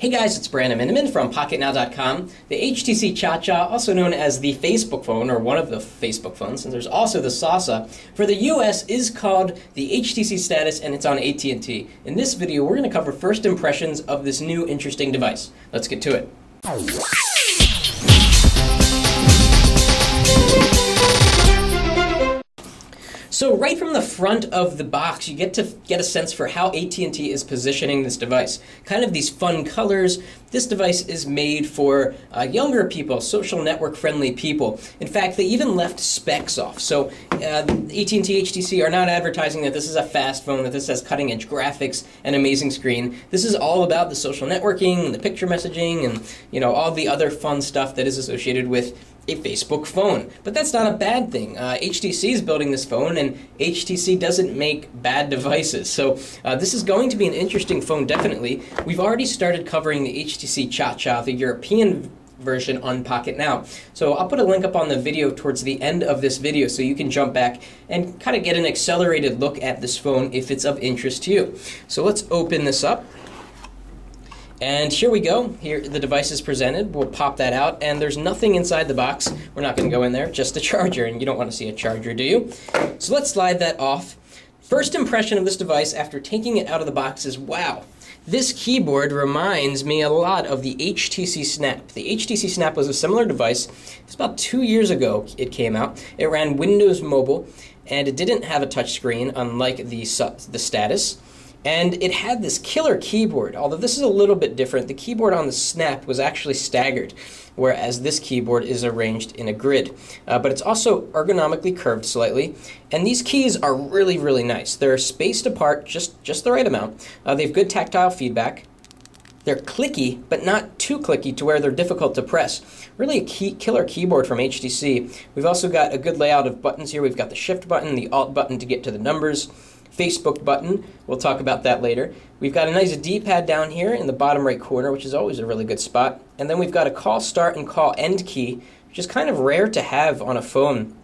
Hey guys, it's Brandon Miniman from Pocketnow.com. The HTC Cha-Cha, also known as the Facebook phone, or one of the Facebook phones, and there's also the Sasa, for the US is called the HTC Status, and it's on AT&T. In this video, we're going to cover first impressions of this new interesting device. Let's get to it. So right from the front of the box, you get a sense for how AT&T is positioning this device. Kind of these fun colors. This device is made for younger people, social network friendly people. In fact, they even left specs off. So AT&T, HTC are not advertising that this is a fast phone, that this has cutting edge graphics and amazing screen. This is all about the social networking, the picture messaging, and all the other fun stuff that is associated with a Facebook phone. But that's not a bad thing. HTC is building this phone, and HTC doesn't make bad devices. So this is going to be an interesting phone, definitely. We've already started covering the HTC Cha-Cha, the European version, on Pocketnow. So I'll put a link up on the video towards the end of this video so you can jump back and kind of get an accelerated look at this phone if it's of interest to you. So let's open this up. And here we go. Here the device is presented. We'll pop that out, and there's nothing inside the box. We're not going to go in there, just a charger, and you don't want to see a charger, do you? So let's slide that off. First impression of this device after taking it out of the box is, wow, this keyboard reminds me a lot of the HTC Snap. The HTC Snap was a similar device. It was about 2 years ago it came out. It ran Windows Mobile, and it didn't have a touch screen, unlike the Status. And it had this killer keyboard. Although this is a little bit different, the keyboard on the Snap was actually staggered, whereas this keyboard is arranged in a grid. But it's also ergonomically curved slightly, and these keys are really, really nice. They're spaced apart just the right amount. They have good tactile feedback. They're clicky, but not too clicky to where they're difficult to press. Really a killer keyboard from HTC. We've also got a good layout of buttons here. We've got the Shift button, the Alt button to get to the numbers, Facebook button. We'll talk about that later. We've got a nice D-pad down here in the bottom right corner, which is always a really good spot. And then we've got a call start and call end key, which is kind of rare to have on a phone.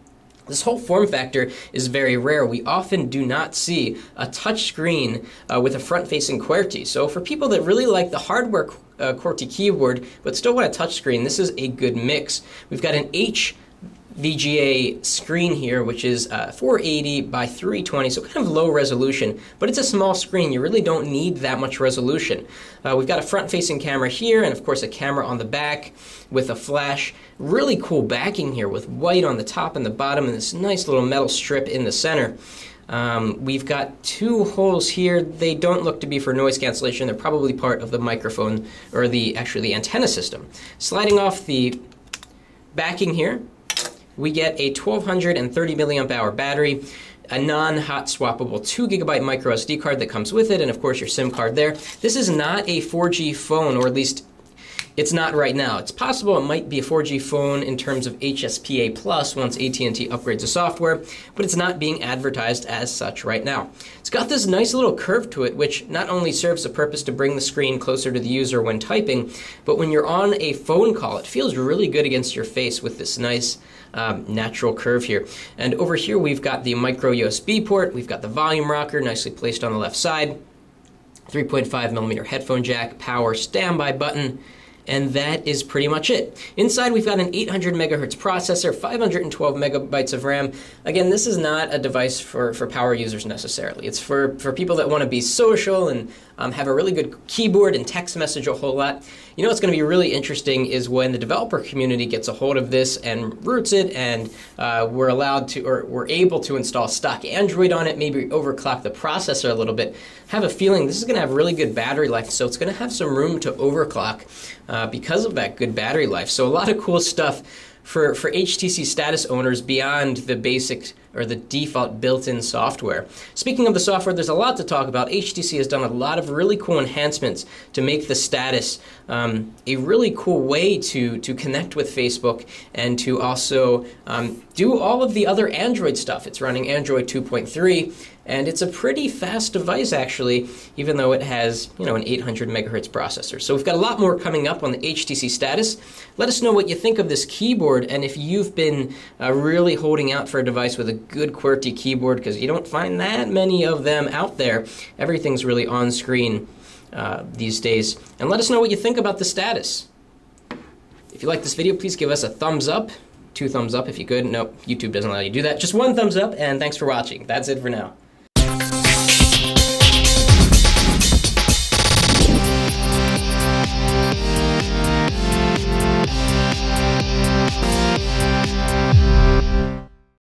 This whole form factor is very rare. We often do not see a touch screen with a front-facing QWERTY. So for people that really like the hardware QWERTY keyboard but still want a touch screen, this is a good mix. We've got an VGA screen here, which is 480 by 320, so kind of low resolution, but it's a small screen. You really don't need that much resolution. We've got a front-facing camera here, and of course a camera on the back with a flash. Really cool backing here with white on the top and the bottom, and this nice little metal strip in the center. We've got two holes here. They don't look to be for noise cancellation. They're probably part of the microphone, or actually the antenna system. Sliding off the backing here, we get a 1230 milliamp hour battery, a non-hot swappable 2 GB micro SD card that comes with it, and of course your SIM card there. This is not a 4G phone, or at least it's not right now. It's possible it might be a 4G phone in terms of HSPA Plus once AT&T upgrades the software, but it's not being advertised as such right now. It's got this nice little curve to it, which not only serves the purpose to bring the screen closer to the user when typing, but when you're on a phone call, it feels really good against your face with this nice natural curve here. And over here we've got the micro USB port, we've got the volume rocker nicely placed on the left side, 3.5mm headphone jack, power standby button, and that is pretty much it. Inside we've got an 800 megahertz processor, 512 megabytes of RAM. Again, this is not a device for power users necessarily. It's for people that want to be social and have a really good keyboard and text message a whole lot. You know what's going to be really interesting is when the developer community gets a hold of this and roots it, and we're allowed to, or we're able to install stock Android on it, maybe overclock the processor a little bit. Have a feeling this is going to have really good battery life, so it's going to have some room to overclock because of that good battery life. So a lot of cool stuff for HTC Status owners beyond the basic or the default built-in software. Speaking of the software, there's a lot to talk about. HTC has done a lot of really cool enhancements to make the Status a really cool way to connect with Facebook and to also do all of the other Android stuff. It's running Android 2.3, and it's a pretty fast device actually, even though it has an 800 megahertz processor. So we've got a lot more coming up on the HTC Status. Let us know what you think of this keyboard, and if you've been really holding out for a device with a good QWERTY keyboard, because you don't find that many of them out there. Everything's really on screen. these days. And let us know what you think about the status. If you like this video, please give us a thumbs up. 2 thumbs up if you could. Nope, YouTube doesn't allow you to do that. Just 1 thumbs up, and thanks for watching. That's it for now.